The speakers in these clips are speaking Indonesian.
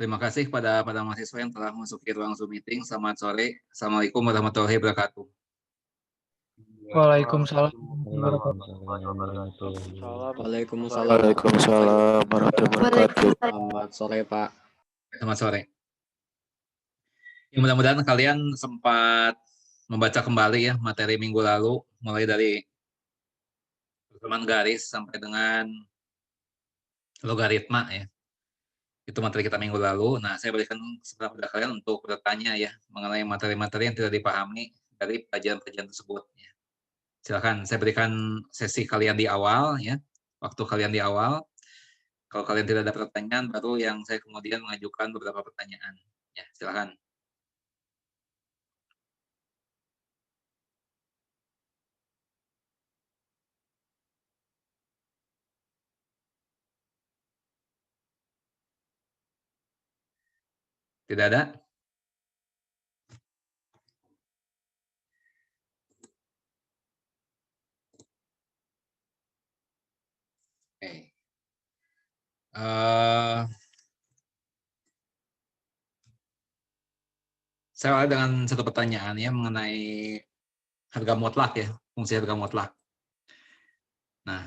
Terima kasih kepada mahasiswa yang telah memasuki ruang Zoom meeting. Selamat sore. Assalamualaikum warahmatullahi wabarakatuh. Waalaikumsalam. Waalaikumsalam warahmatullahi wabarakatuh. Selamat sore, Pak. Selamat sore. Ya, mudah-mudahan kalian sempat membaca kembali ya materi minggu lalu, mulai dari pertemuan garis sampai dengan logaritma ya. Itu materi kita minggu lalu. Nah, saya berikan kesempatan kepada kalian untuk bertanya ya mengenai materi-materi yang tidak dipahami dari pelajaran-pelajaran tersebut. Ya. Silakan, saya berikan sesi kalian di awal ya, waktu kalian di awal. Kalau kalian tidak ada pertanyaan, baru yang saya kemudian mengajukan beberapa pertanyaan. Ya, silakan. Tidak ada? Oke. Saya awali dengan satu pertanyaan ya mengenai harga mutlak ya, fungsi harga mutlak. Nah,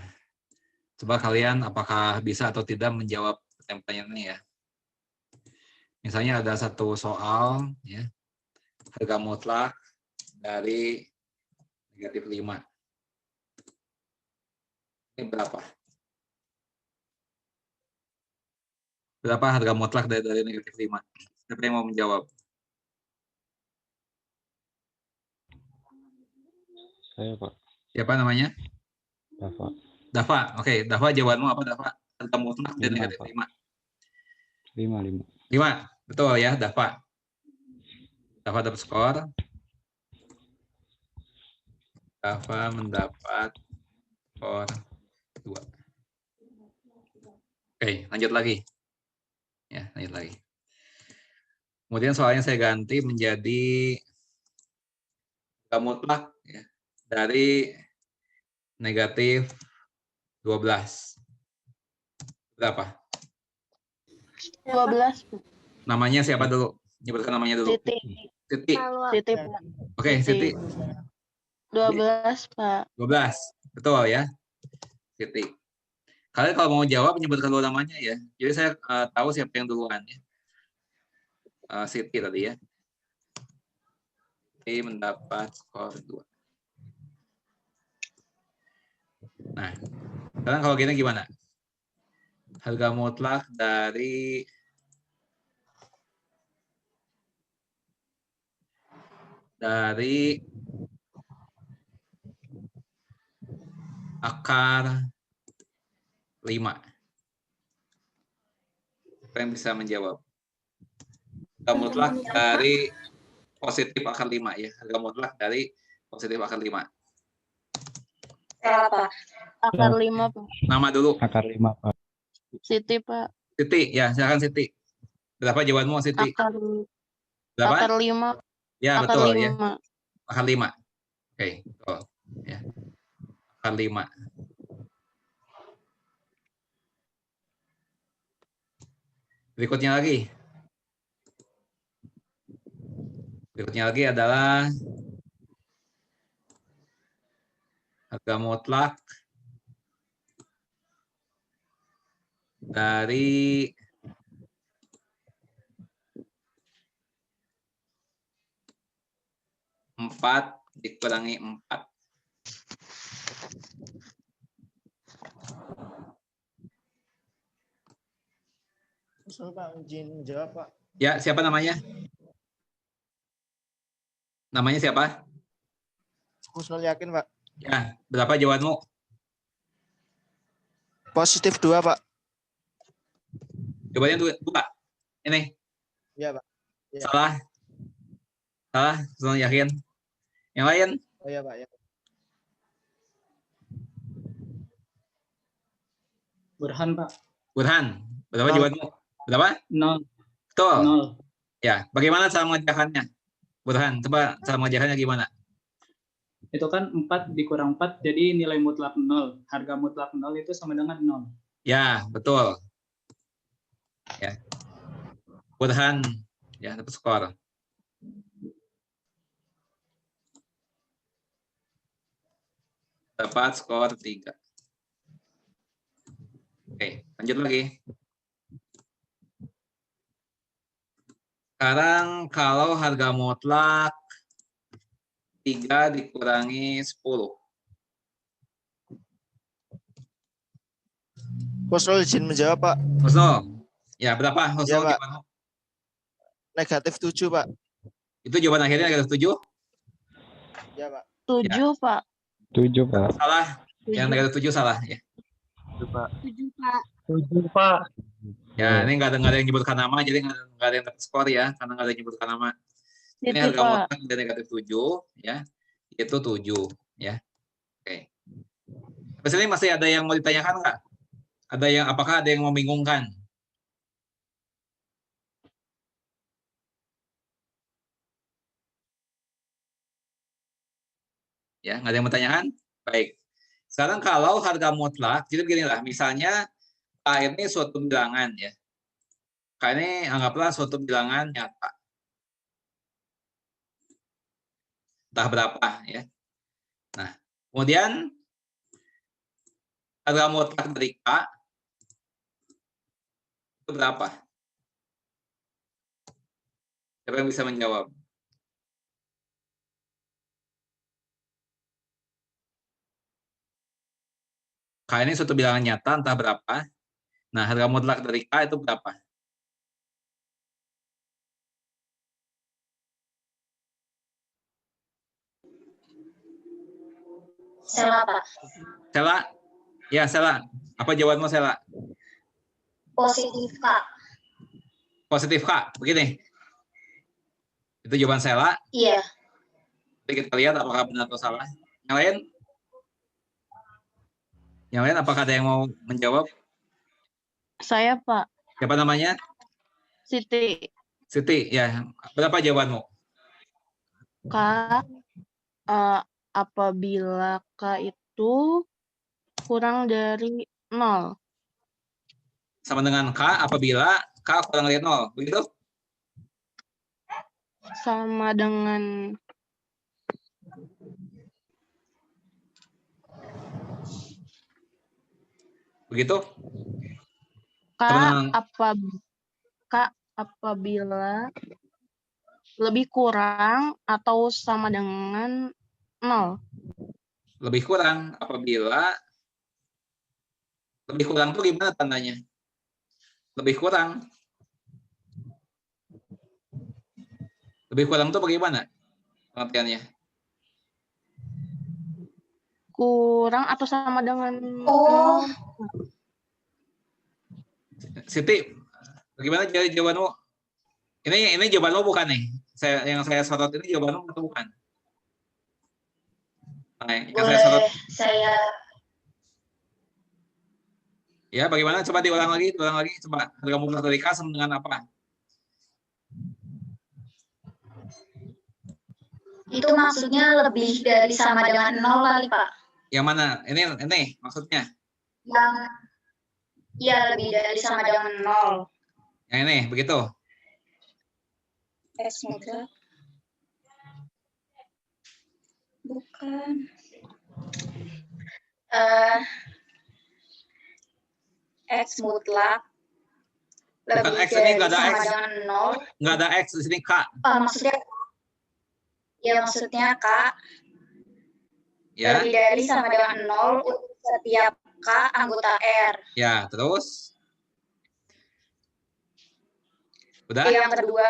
coba kalian apakah bisa atau tidak menjawab pertanyaan ini ya. Misalnya ada satu soal ya, harga mutlak dari negatif 5. Ini berapa? Berapa harga mutlak dari negatif 5? Siapa yang mau menjawab? Saya Pak. Siapa namanya? Dafa. Dava. Oke, Dava, jawabanmu apa, Dava? Harga mutlak dari 5 negatif Pak. 5. 5. 5. Betul ya, Dava. Dava dapat skor. Dava mendapat skor 2. Oke, lanjut lagi. Ya, lanjut lagi. Kemudian soalnya saya ganti menjadi harga mutlak ya, dari negatif 12. Berapa? 12. Namanya siapa dulu? Nyebutkan namanya dulu. Siti. Siti. Siti, Pak. Oke, Siti. 12, Pak. 12. Betul ya, Siti. Kalian kalau mau jawab menyebutkan dulu namanya ya. Jadi saya tahu siapa yang duluan ya. Siti tadi ya. Siti mendapat skor 2. Nah, sekarang kalau gini gimana? Harga mutlak dari akar 5. Siapa yang bisa menjawab? Harga mutlak dari positif akar 5 ya. Harga mutlak dari positif akar 5. Apa? Akar 5, Pak. Nama dulu. Akar 5 Pak. Siti, Pak. Siti, ya silakan Siti. Berapa jawabanmu Siti? Berapa? Akar 5. Ya, Akar betul 5. ya. Akar 5. Oke, betul. Ya. Akar 5. Berikutnya lagi adalah harga mutlak dari empat dikurangi 4. Pak, izin menjawab, Pak. Ya, siapa namanya? Namanya siapa? Kusnul yakin, Pak. Ya, berapa jawabanmu? Positif 2, Pak. Jawabannya 2. Ini. Iya, Pak. Ya. Salah. Kusnul yakin. Yang lain? Oh iya, Pak. Ya. Burhan, Pak. Burhan. Berapa 0. jawabanmu? Berapa? 0. Betul. 0. Ya, bagaimana cara mengerjakannya? Burhan, coba cara mengerjakannya gimana? Itu kan 4 dikurang 4, jadi nilai mutlak 0. Harga mutlak 0 itu sama dengan 0. Ya, betul. Ya. Burhan, ya, dapat skor. Dapat skor 3. Oke, lanjut lagi. Sekarang kalau harga mutlak 3 dikurangi 10. Kusnul izin menjawab, Pak. Husnul. Ya, berapa Husnul Ya, Pak. jawabanmu? Negatif 7, Pak. Itu jawaban akhirnya negatif 7? Ya, Pak. 7, Pak. 7 Pak. Salah. Yang negatif 7 salah ya. 7, Pak. 7, Pak. 7, Pak. Ya, ini nggak ada yang nyebutkan nama, jadi nggak ada yang dapat skor ya, karena nggak ada yang nyebutkan nama. Ini Siti, harga Pak. mutlak dari negatif 7 ya. Itu 7 ya. Oke. Terus ini masih ada yang mau ditanyakan nggak? Apakah ada yang membingungkan? Ya, nggak ada yang bertanyakan? Baik. Sekarang kalau harga mutlak, jadi beginilah, misalnya K ini suatu bilangan ya. K ini anggaplah suatu bilangan nyata. Entah berapa ya. Nah, kemudian harga mutlak dari K itu berapa? Siapa yang bisa menjawab? ini suatu bilangan nyata entah berapa. Nah, harga mutlak dari K itu berapa? Sela, Pak. Sela? Ya, Sela. Apa jawabanmu, Sela? Positif, Kak. Positif, Kak. Begini. Itu jawaban Sela. Iya. Jadi kita lihat apakah benar atau salah. Yang lain? Yang lain apakah ada yang mau menjawab? Saya, Pak. Siapa namanya? Siti. Siti, ya. Berapa jawabanmu? K, apabila K itu kurang dari 0. Sama dengan K apabila K kurang dari 0. Begitu? Sama dengan Begitu? K, apabila lebih kurang atau sama dengan 0. Lebih kurang apabila lebih kurang itu gimana tandanya? Lebih kurang. Lebih kurang itu bagaimana pengertiannya? Kurang atau sama dengan Oh. 0. Siti, bagaimana jawabanmu? Ini jawabanmu bukan nih? Yang saya sorot ini jawabanmu atau bukan? Nah, yang saya sorot. Saya Ya, bagaimana? Coba diulang lagi, Coba harga mutlak dari K sama dengan apa? itu maksudnya lebih dari sama dengan 0 kali, Pak. Yang mana? Ini maksudnya. Yang ya lebih dari sama dengan 0. Yang ini, begitu. X mutlak. Bukan. X mutlak. Bukan Lebih X, ini nggak ada sama X. dengan 0. Nggak ada X di sini K. Maksudnya K Ya. lebih dari sama dengan 0 untuk setiap K anggota R. Ya, terus? Udah? Yang kedua,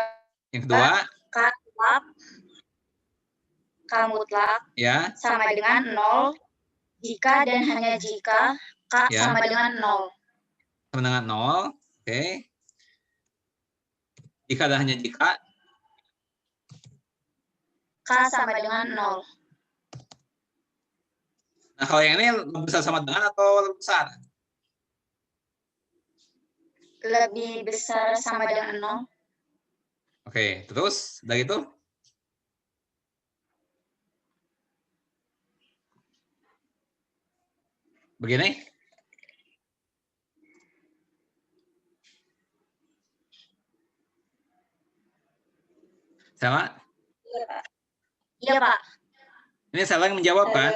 K mutlak ya, sama dengan 0 jika dan hanya jika K Ya. sama dengan 0. Sama dengan 0. Oke. Jika dan hanya jika K sama dengan 0. Nah, kalau yang ini lebih besar sama dengan atau lebih besar? Lebih besar sama dengan 0. Oke, terus dari itu? Begini? Sama? Iya, Pak. Ini saya yang menjawab kan?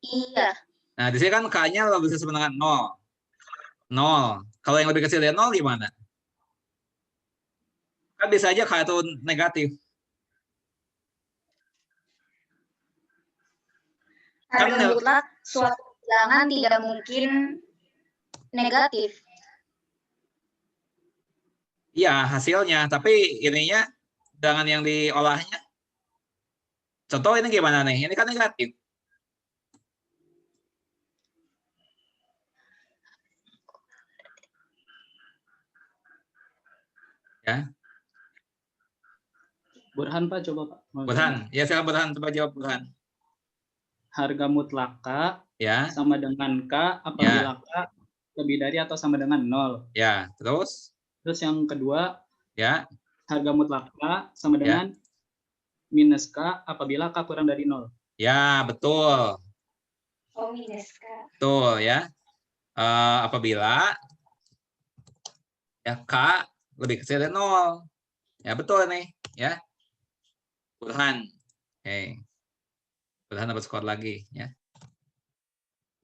Iya. Nah, di sini kan K-nya lebih besar sama dengan 0. 0. Kalau yang lebih kecil dari 0 gimana? Kan bisa aja K itu negatif. Harga mutlak suatu bilangan tidak mungkin negatif. Iya, hasilnya. Tapi ininya, dengan yang diolahnya. Contoh ini gimana nih? Ini kan negatif. Ya. Burhan, Pak, coba, Pak. Burhan. Ya, silakan Burhan. Coba jawab Burhan. Harga mutlak K Ya. sama dengan K apabila K lebih dari atau sama dengan 0. Ya, terus? Terus yang kedua, ya, harga mutlak K sama dengan minus K apabila K kurang dari 0. Ya, betul. Oh, minus K. Betul ya. Apabila ya K lebih kecil dari 0. Ya, betul nih, ya. Burhan. Oke. Burhan dapat skor lagi ya.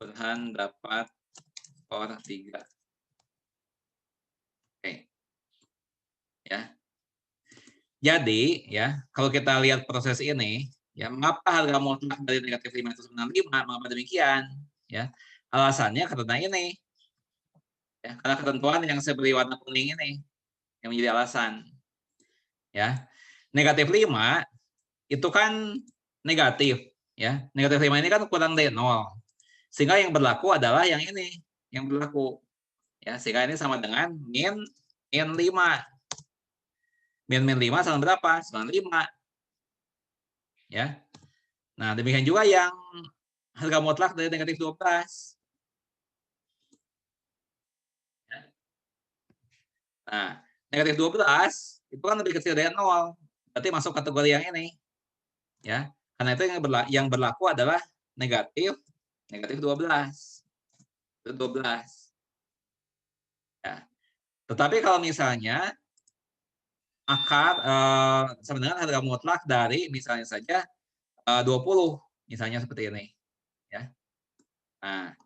Burhan dapat skor 3. Oke. Ya. Jadi, ya, kalau kita lihat proses ini, ya, mengapa harga mutlak dari negatif 5 itu 95? Mengapa demikian? Ya. Alasannya karena ini. Ya, karena ketentuan yang saya beri warna kuning ini yang menjadi alasan. Ya. Negatif 5 itu kan negatif. Ya. Negatif 5 ini kan kurang dari 0. Sehingga yang berlaku adalah yang ini. Yang berlaku. Ya, sehingga ini sama dengan min 5. Min 5 sama berapa? Sama 5. Ya. Nah, demikian juga yang harga mutlak dari negatif 12. Nah, negatif 12 itu kan lebih kecil dari 0. Berarti masuk kategori yang ini. Ya. Karena itu yang berlaku adalah negatif 12. Itu 12. Ya. Tetapi kalau misalnya akar sama dengan harga mutlak dari misalnya saja 20, misalnya seperti ini. Ya. Nah,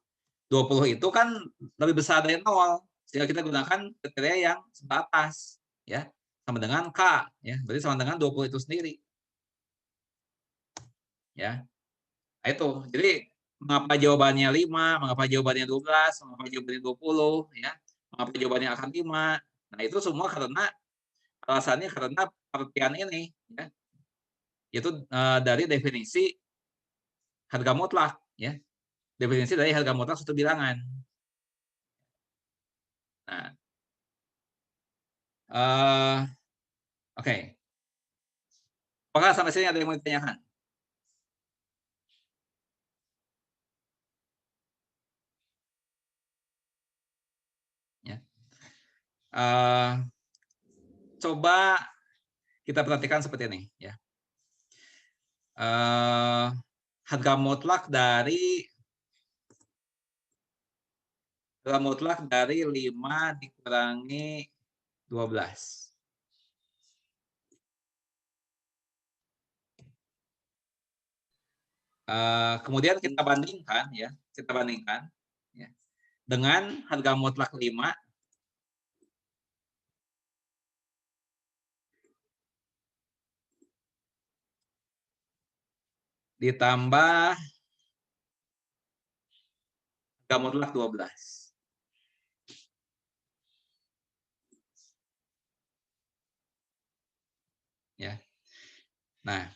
20 itu kan lebih besar dari 0. Sehingga kita gunakan kriteria yang sebelah atas, ya, sama dengan K, ya, berarti sama dengan 20 itu sendiri, ya. Nah, itu, jadi mengapa jawabannya 5, mengapa jawabannya 12, mengapa jawabannya 20, ya, mengapa jawabannya akan 5. Nah, itu semua karena alasannya karena pengertian ini, ya, yaitu dari definisi harga mutlak, ya, definisi dari harga mutlak suatu bilangan. Nah, oke. Apakah sampai sini ada yang mau ditanyakan? Ya. Coba kita perhatikan seperti ini, ya. Harga mutlak dari 5 dikurangi 12. Kemudian kita bandingkan, ya, ya, dengan harga mutlak 5 ditambah harga mutlak 12. Ya. Nah,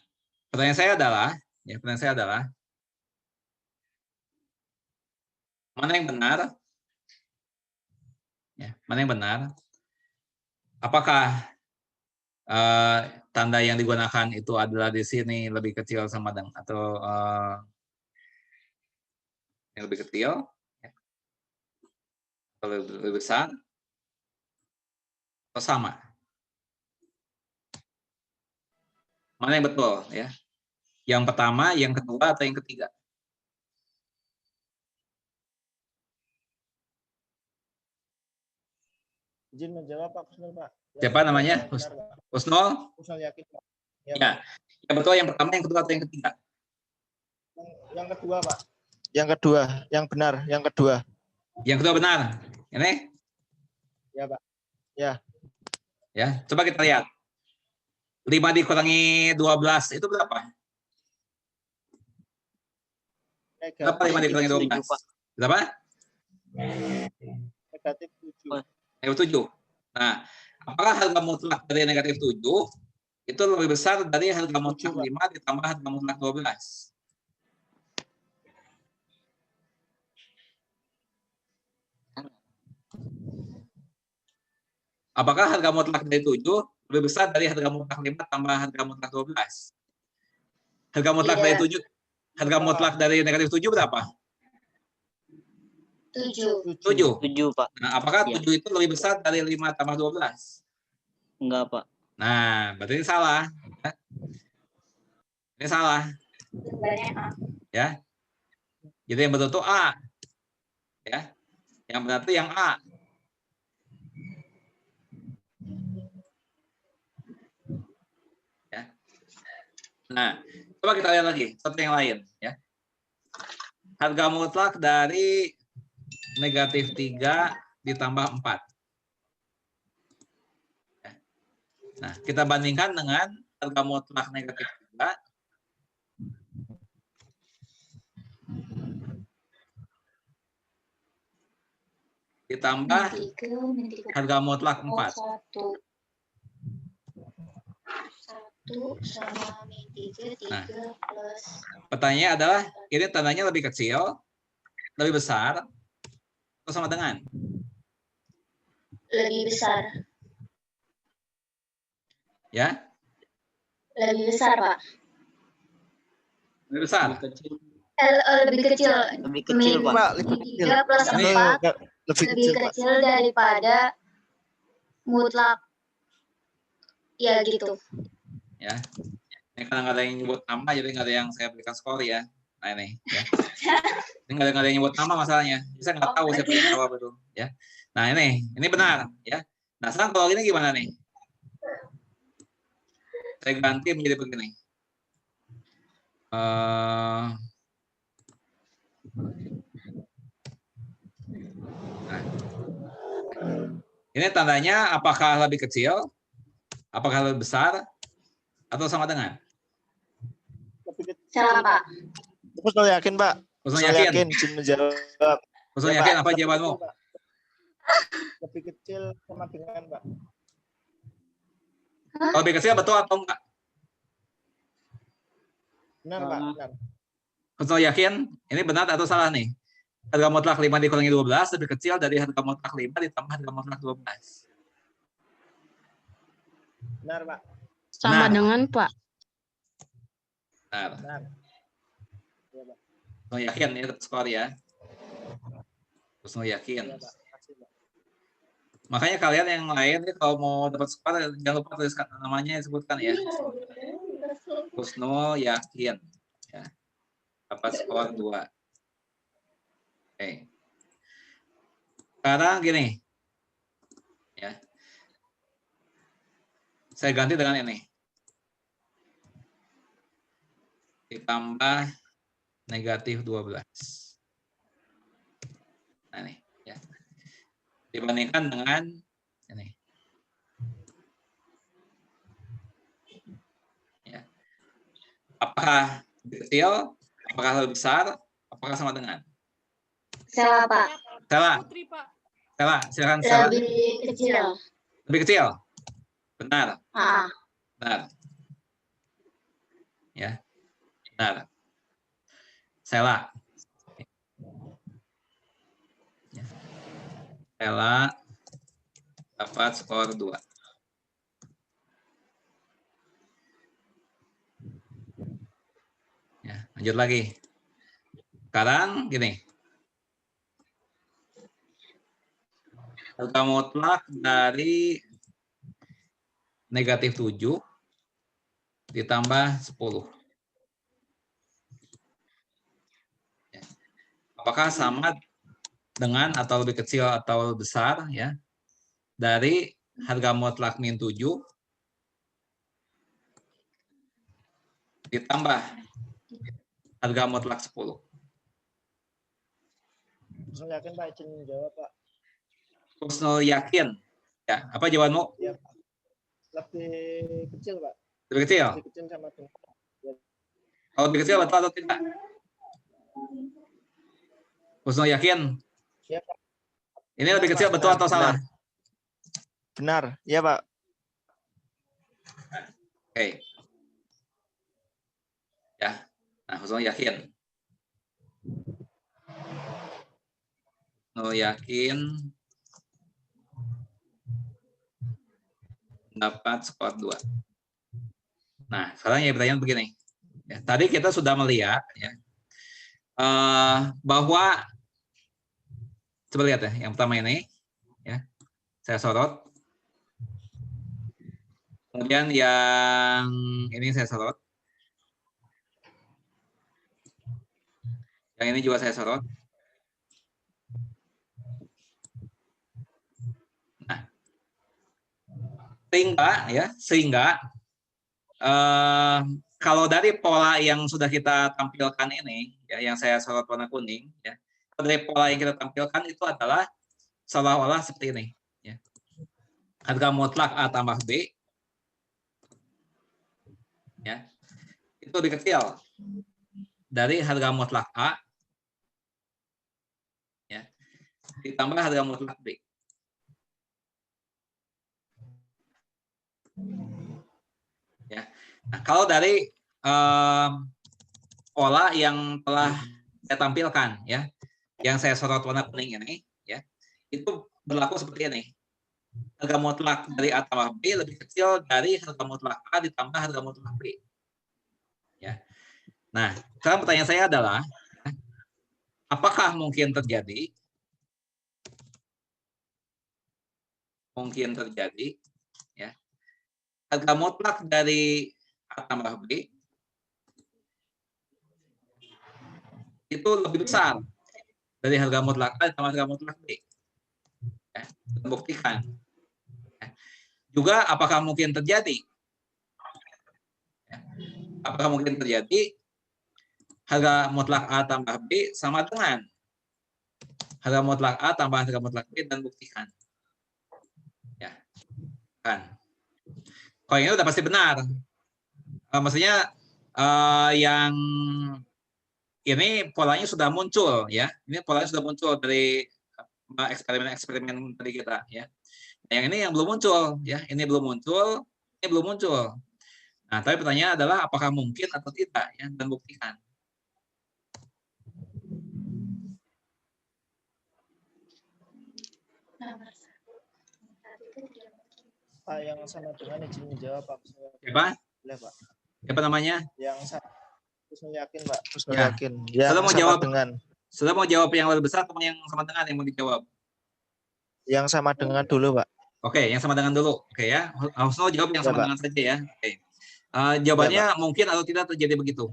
pertanyaan saya adalah mana yang benar? Ya, mana yang benar? Apakah tanda yang digunakan itu adalah di sini lebih kecil sama dengan atau yang lebih kecil, ya, atau lebih besar, atau sama? Mana yang betul, ya? Yang pertama, yang kedua, atau yang ketiga? Izin menjawab Pak Kusnul, Pak. Siapa namanya? Husnul? Kusnul yakin, Pak. Ya. Yang betul yang pertama, yang kedua, atau yang ketiga? Yang kedua, Pak. Yang kedua, yang benar, yang kedua. Yang kedua benar. Ini? Ya, Pak. Ya. Ya, coba kita lihat. 5 dikurangi 12 itu berapa? Berapa 5 dikurangi 12? Berapa? Negatif 7. Negatif 7. Nah, apakah harga mutlak dari negatif 7 itu lebih besar dari harga mutlak 5 ditambah harga mutlak 12? Apakah harga mutlak dari 7 lebih besar dari harga mutlak 5 tambah harga mutlak 12? Harga mutlak dari 7, harga mutlak dari negatif 7 berapa? 7. 7. Pak. Nah, apakah 7 itu lebih besar dari 5 tambah 12? Enggak, Pak. Nah, berarti ini salah. Ini salah. Ya. Jadi yang betul itu A. Ya. Yang benar itu yang A. Ya. Nah, coba kita lihat lagi satu yang lain, ya. Harga mutlak dari negatif 3 ditambah 4. Ya. Nah, kita bandingkan dengan harga mutlak negatif 3 ditambah 3 harga mutlak 4. 1 sama min 3 Nah. plus Pertanyaannya adalah, ini tandanya lebih kecil, lebih besar, atau sama dengan? lebih besar. Ya, Lebih besar, Pak. lebih besar. Lebih kecil. Lebih kecil. Lebih kecil, Min Pak. Lebih kecil. 3 plus Ini 4 Lebih lebih kecil, Pak. kecil daripada mutlak. Ya gitu. Ya, ini karena nggak ada yang nyebut nama, jadi nggak ada yang saya berikan skor ya. Nah ini, ya. Ini nggak ada yang nyebut nama masalahnya. Saya nggak tahu siapa yang jawab itu, ya. Nah ini benar, ya. Nah sekarang kalau ini gimana nih? Saya ganti menjadi begini. Nah. Ini tandanya apakah lebih kecil, apakah lebih besar, atau sama dengan? Salah, Pak. Aku yakin, Pak. Khususnya Saya yakin? yakin Jin menjawab. Khususnya Ya, yakin Pak. apa jawabanmu? Lebih kecil sama dengan, Pak. Kalau lebih kecil betul atau enggak? Benar, Pak. Benar. Khususnya yakin? Ini benar atau salah nih? Harga mutlak 5 dikurangi 12 lebih kecil dari harga mutlak 5 ditambah harga mutlak 12. Benar, Pak. Sama Benar. dengan, Pak. Benar. Benar. Ya, Pak. Khususnya yakin ini skor ya. Khususnya yakin. Ya, Pak. Makasih, Pak. Makanya kalian yang lain nih, kalau mau dapat skor jangan lupa tuliskan namanya, sebutkan ya. Husnul yakin. Ya. Dapat skor 2. Oke. Sekarang gini. Ya. Saya ganti dengan ini. Ditambah negatif 12. Nah ini. Ya. Dibandingkan dengan ini. Ya. Apakah kecil? Apakah lebih besar? Apakah sama dengan? Salah, Pak. Salah. Salah. Silakan salah. Lebih kecil. Lebih kecil. Benar. Benar. Ya. Benar. Sela. Ya. Sela dapat skor 2. Ya, lanjut lagi. Sekarang gini. Harga mutlak dari negatif 7 ditambah 10. Ya. Apakah sama dengan atau lebih kecil atau lebih besar ya dari harga mutlak min 7 ditambah harga mutlak 10. Saya yakin, Pak. Jin menjawab, Pak. Husnul yakin. Ya, apa jawabanmu? Ya, Pak. Lebih kecil, Pak. Lebih kecil. Lebih kecil sama dengan. Kalau lebih kecil betul atau tidak? Husnul yakin. Ya, Pak. Ini lebih kecil betul atau salah? Benar. Ya, Pak. Oke. Ya. Nah, Husnul yakin. Husnul yakin dapat skor 2. Nah, sekarang ya pertanyaan begini. Ya, tadi kita sudah melihat ya bahwa coba lihat ya, yang pertama ini ya. Saya sorot. Kemudian yang ini saya sorot. Yang ini juga saya sorot. Nah, sehingga kalau dari pola yang sudah kita tampilkan ini, ya, yang saya sorot warna kuning, ya, dari pola yang kita tampilkan itu adalah seolah-olah seperti ini. Ya. Harga mutlak A tambah B, ya, itu lebih kecil dari harga mutlak A, ya, ditambah harga mutlak B. Ya. Nah, kalau dari pola yang telah saya tampilkan, ya, yang saya sorot warna kuning ini, ya, itu berlaku seperti ini. Harga mutlak dari A tambah B lebih kecil dari harga mutlak A ditambah harga mutlak B. Ya. Nah, sekarang pertanyaan saya adalah, apakah mungkin terjadi? Mungkin terjadi, ya. Harga mutlak dari A tambah B itu lebih besar dari harga mutlak A ditambah harga mutlak B. Ya, buktikan. Ya. Juga apakah mungkin terjadi? Ya. Apakah mungkin terjadi harga mutlak A tambah B sama dengan harga mutlak A tambah harga mutlak B dan buktikan. Ya, kan. Kalau ini udah pasti benar. Maksudnya yang ini polanya sudah muncul, ya. Ini polanya sudah muncul dari eksperimen-eksperimen tadi kita, ya. Yang ini yang belum muncul, ya. Ini belum muncul, ini belum muncul. Nah, tapi pertanyaan adalah apakah mungkin atau tidak, ya, dan buktikan. Pak, yang sama dengan izin menjawab, Pak. Siapa? Boleh, Pak. Siapa namanya? Yang saya Husnul Yakin, Pak. Husnul Ya. Yakin. Yang Sudah mau sama jawab dengan. Sudah mau jawab yang lebih besar atau yang sama dengan yang mau dijawab? Yang sama dengan dulu, Pak. Oke, yang sama dengan dulu. Oke, ya. Husnul jawab yang Ya, sama Pak. dengan saja, ya. Oke. Jawabannya Ya, mungkin atau tidak terjadi begitu?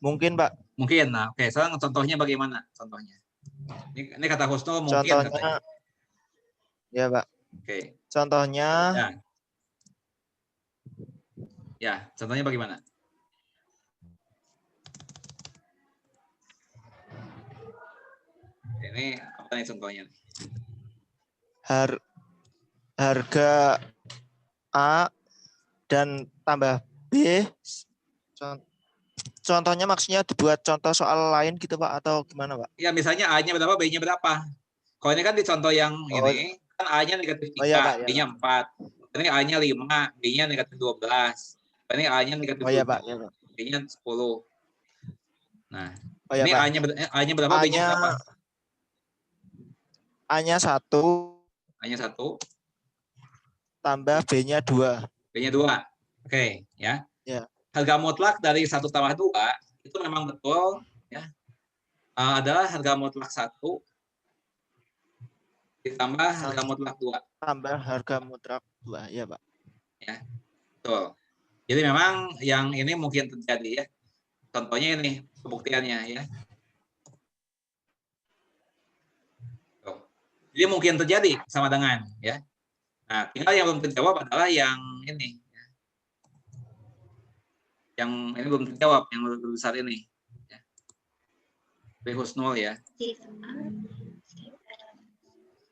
Mungkin, Pak. Mungkin. Nah, oke. Sekarang contohnya bagaimana? Contohnya. Ini kata Husnul mungkin. Contohnya, katanya. ya, Pak. Oke. Contohnya, Ya. Ya, contohnya bagaimana? Ini apa nih contohnya? Harga A dan tambah B. Contohnya maksudnya dibuat contoh soal lain gitu, Pak, atau gimana, Pak? Ya, misalnya A-nya berapa, B-nya berapa. Kalau ini kan di contoh yang ini, kan A-nya negatif 3, ya, Pak, ya, B-nya 4. Ini A-nya 5, B-nya negatif 12. Ini A-nya negatif 7, ya, Pak. Ya, Pak. B-nya 10. Nah, Ya, ini Pak. A-nya berapa, B-nya berapa? A-nya 1. A-nya 1. Tambah B-nya 2. B-nya 2. Oke, ya. Ya. Harga mutlak dari 1 tambah 2 itu memang betul, ya. Adalah harga mutlak 1 ditambah harga mutlak 2. Tambah harga mutlak 2, ya, Pak. Ya, betul. Jadi memang yang ini mungkin terjadi, ya. Contohnya ini pembuktiannya, ya. Tuh. Jadi mungkin terjadi sama dengan, ya. Nah, tinggal yang belum terjawab adalah yang ini. Ya. Yang ini belum terjawab, yang lebih besar ini. Ya. B Husnul, ya.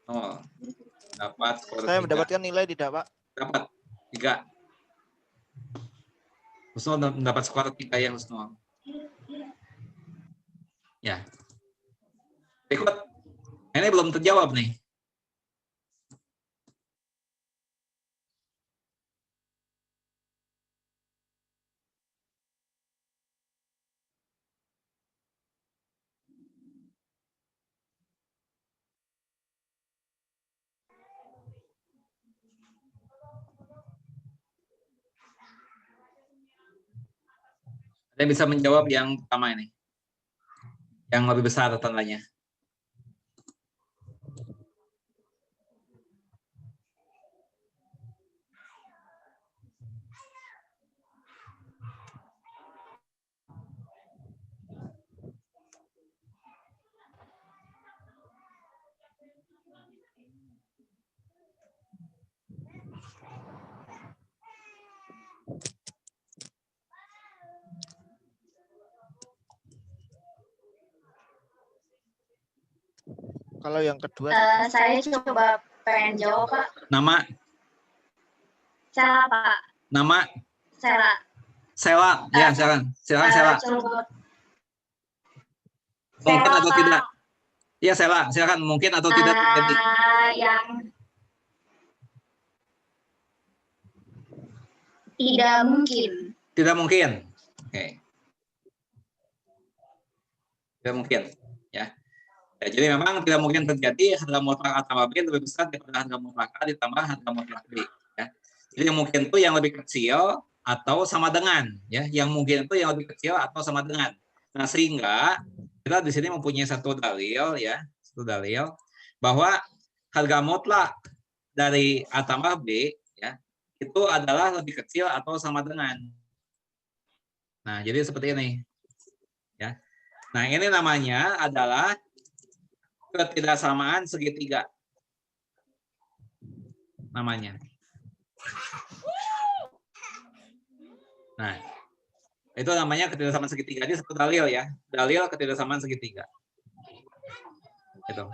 0. Dapat skor 3. Saya mendapatkan nilai tidak, Pak? Dapat 3. Husnul mendapat skor 3, ya, Husnul. Ya. Berikut. Ini belum terjawab nih. Ada yang bisa menjawab yang pertama ini? Yang lebih besar tandanya. Kalau yang kedua, Saya coba pengen jawab, Pak. Nama? Sela, Pak. Nama? Sela. Sela. Ya, silakan. Silakan, Sela. Coba. Mungkin Sela, atau Pak. tidak? Iya, Sela, silakan mungkin atau tidak terjadi. Yang tidak mungkin. Tidak mungkin. Oke. Tidak mungkin, ya. Ya, jadi memang tidak mungkin terjadi harga mutlak A tambah B lebih besar daripada harga mutlak A ditambah harga mutlak B. Ya. Jadi yang mungkin itu yang lebih kecil atau sama dengan, ya. Yang mungkin itu yang lebih kecil atau sama dengan. Nah, sehingga kita di sini mempunyai satu dalil, ya, satu dalil bahwa harga mutlak dari A tambah B, ya, itu adalah lebih kecil atau sama dengan. Nah, jadi seperti ini, ya. Nah, ini namanya adalah ketidaksamaan segitiga. Namanya. Nah, itu namanya ketidaksamaan segitiga. Ini satu dalil, ya. Dalil ketidaksamaan segitiga. Itu.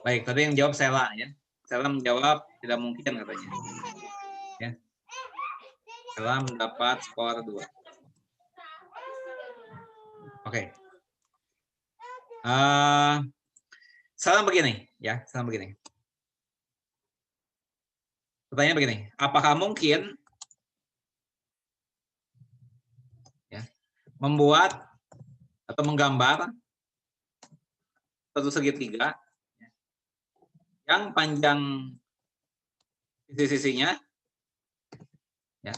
Baik, tadi yang jawab Sela, ya. Sela menjawab tidak mungkin katanya. Ya. Sela mendapat skor 2. Oke. Salam begini, ya. Salam begini. Pertanyaan begini, apakah mungkin ya, membuat atau menggambar satu segitiga ya, yang panjang sisi-sisinya ya,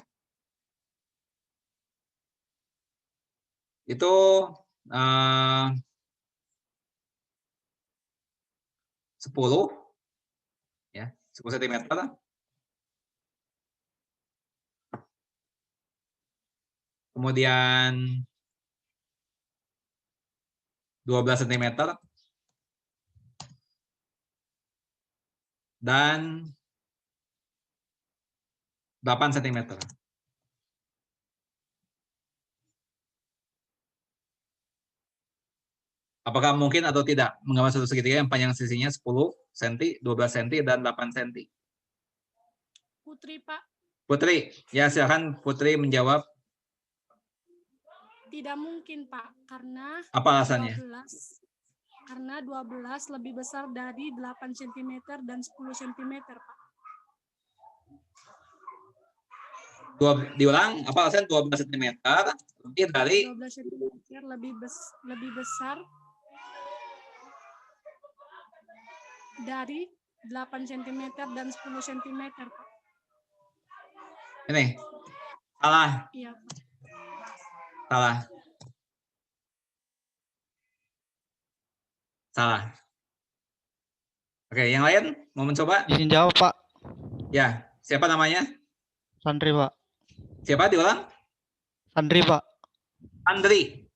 itu 10 ya, 10 cm. Kemudian 12 cm dan 8 cm. Apakah mungkin atau tidak menggambar satu segitiga yang panjang sisinya 10 cm, 12 cm, dan 8 cm? Putri, Pak. Putri, ya silakan Putri menjawab. Tidak mungkin, Pak, karena Apa alasannya? 12 lebih besar dari 8 cm dan 10 cm, Pak. Diulang, apa alasan 12 cm lebih dari 12 cm lebih besar dari 8 cm dan 10 cm, Pak. ini? Salah. Iya, Pak. Salah. Salah. Oke, yang lain mau mencoba? Izin jawab, Pak. Ya, siapa namanya? Sandri, Pak. Siapa diulang? Sandri, Pak. Andri.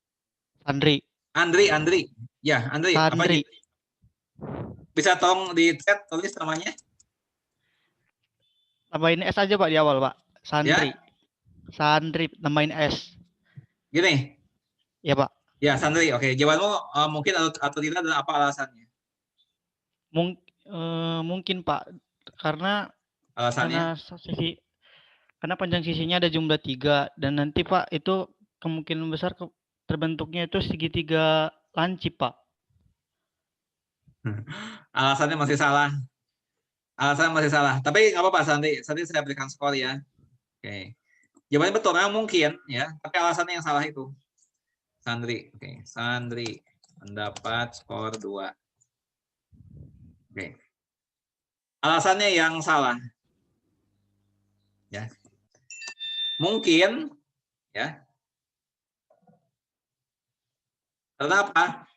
Sandri. Andri. Ya, Andri. Apa Sandri. bisa tolong di chat tulis namanya? Tambahin S aja, Pak, di awal, Pak. Sandri. Ya. Sandri, tambahin S. Gini. Ya, Pak. Ya, Sandri. Oke, jawabanmu mungkin atau tidak dan apa alasannya? Mungkin, Pak, karena Alasannya? karena panjang sisinya ada jumlah 3 dan nanti, Pak, itu kemungkinan besar terbentuknya itu segitiga lancip, Pak. Alasannya masih salah. Alasannya masih salah. Tapi nggak apa-apa, Sandri. Sandri saya berikan skor ya. Oke. Jawabannya betul, memang mungkin ya. Tapi alasannya yang salah itu. Sandri. Oke. Sandri mendapat skor 2. Oke. Alasannya yang salah. Ya. Mungkin ya. Karena apa?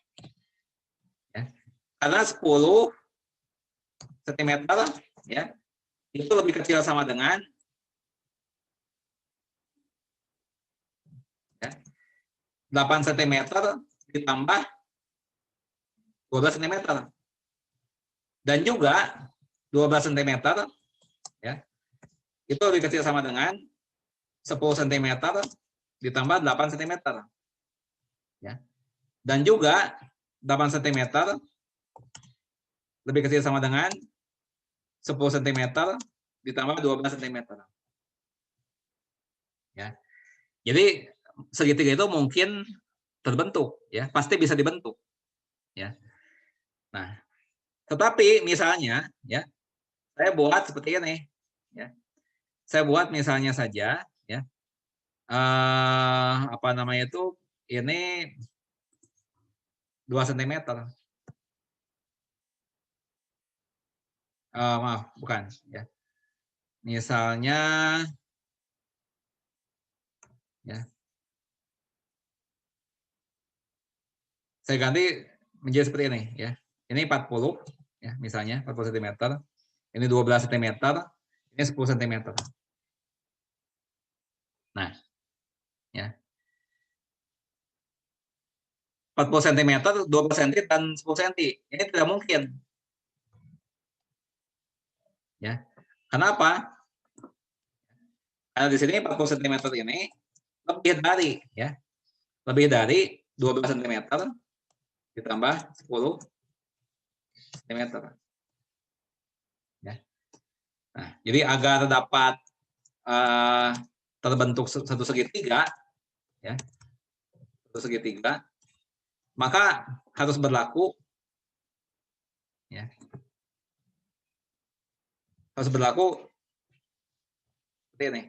Ya. Karena 10 cm ya. Itu lebih kecil sama dengan ya, 8 cm ditambah 12 cm. Dan juga 12 cm ya. Itu lebih kecil sama dengan 10 cm ditambah 8 cm. Ya. Dan juga 8 cm lebih kecil sama dengan 10 cm ditambah 12 cm. Ya. Jadi segitiga itu mungkin terbentuk ya, pasti bisa dibentuk. Ya. Tetapi misalnya ya, saya buat seperti ini ya. Saya buat misalnya saja ya. Apa namanya itu, ini 2 cm. Maaf, bukan ya. Misalnya ya. Saya ganti menjadi seperti ini ya. Ini 40 ya, misalnya 40 cm. Ini 12 cm, ini 10 cm. Nah, ya. 40 cm, 12 cm dan 10 cm. Ini tidak mungkin. Ya. Kenapa? Karena di sini 40 cm ini lebih dari ya. Lebih dari 12 cm ditambah 10 cm. Ya. Nah, jadi agar dapat terbentuk satu segitiga ya. Satu segitiga, maka harus berlaku ya. Harus berlaku seperti ini.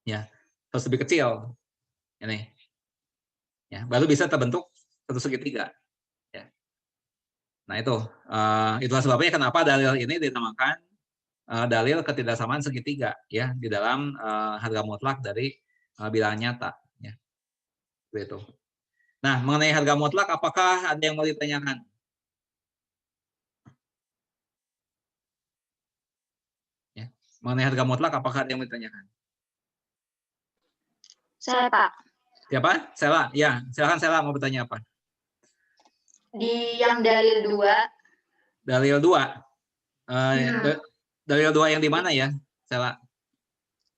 Ya, harus lebih kecil. Ini. Ya, baru bisa terbentuk satu segitiga. Ya. Nah, itulah sebabnya kenapa dalil ini dinamakan dalil ketidaksamaan segitiga ya di dalam harga mutlak dari bilangan nyata ya. Seperti itu. Nah, mengenai harga mutlak apakah ada yang mau ditanyakan? Ya. Mengenai harga mutlak apakah ada yang mau ditanyakan? Saya, Pak. Siapa? Sela. Ya, silakan Sela mau bertanya apa? Di yang dalil 2. Dalil 2. Dalil 2 yang di mana ya, Sela?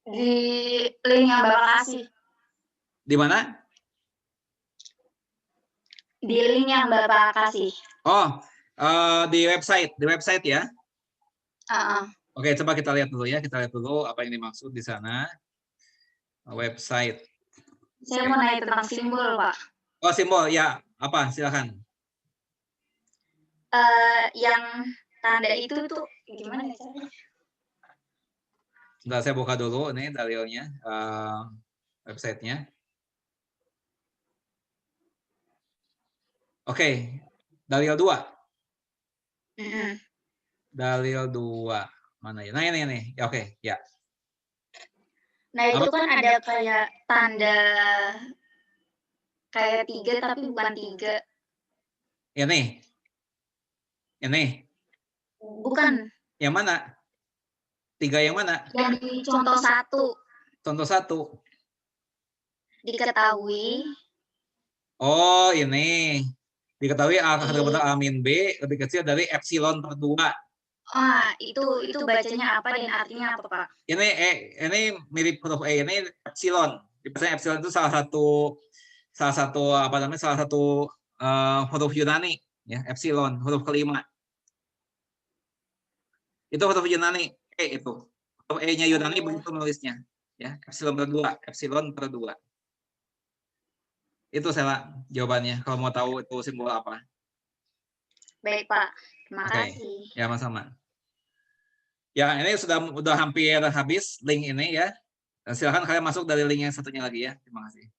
Di link yang Bapak kasih. Di mana? Di link yang Bapak kasih. Oh, di website ya. Oke, coba kita lihat dulu ya. Kita lihat dulu apa yang dimaksud di sana. Website. Saya mau nanya tentang simbol, Pak. Oh, simbol ya. Apa? Silakan. Yang tanda itu tuh gimana ya caranya? Sebentar, saya buka dulu nih dalilnya, websitenya. Oke, dalil 2. Dalil 2. Mana ya? Nah, ini. Ya, oke, ya. Nah, itu kan ada kayak tanda kayak 3 tapi bukan 3. Ini. Bukan. Yang mana? 3 yang mana? Yang di contoh 1. Contoh 1. Diketahui. Oh, ini. Diketahui harga mutlak A min B lebih kecil dari epsilon per 2. Itu bacanya apa dan artinya apa, Pak? Ini mirip huruf E, ini epsilon. Biasanya epsilon itu salah satu huruf Yunani ya, epsilon, huruf kelima. Itu huruf Yunani, E itu. Huruf E-nya Yunani begitu nulisnya, ya, epsilon per 2. Itu saya jawabannya kalau mau tahu itu simbol apa. Baik, Pak. Terima Oke. kasih. Ya, sama-sama. Ya, ini sudah hampir habis link ini ya. Dan silakan kalian masuk dari link yang satunya lagi ya. Terima kasih.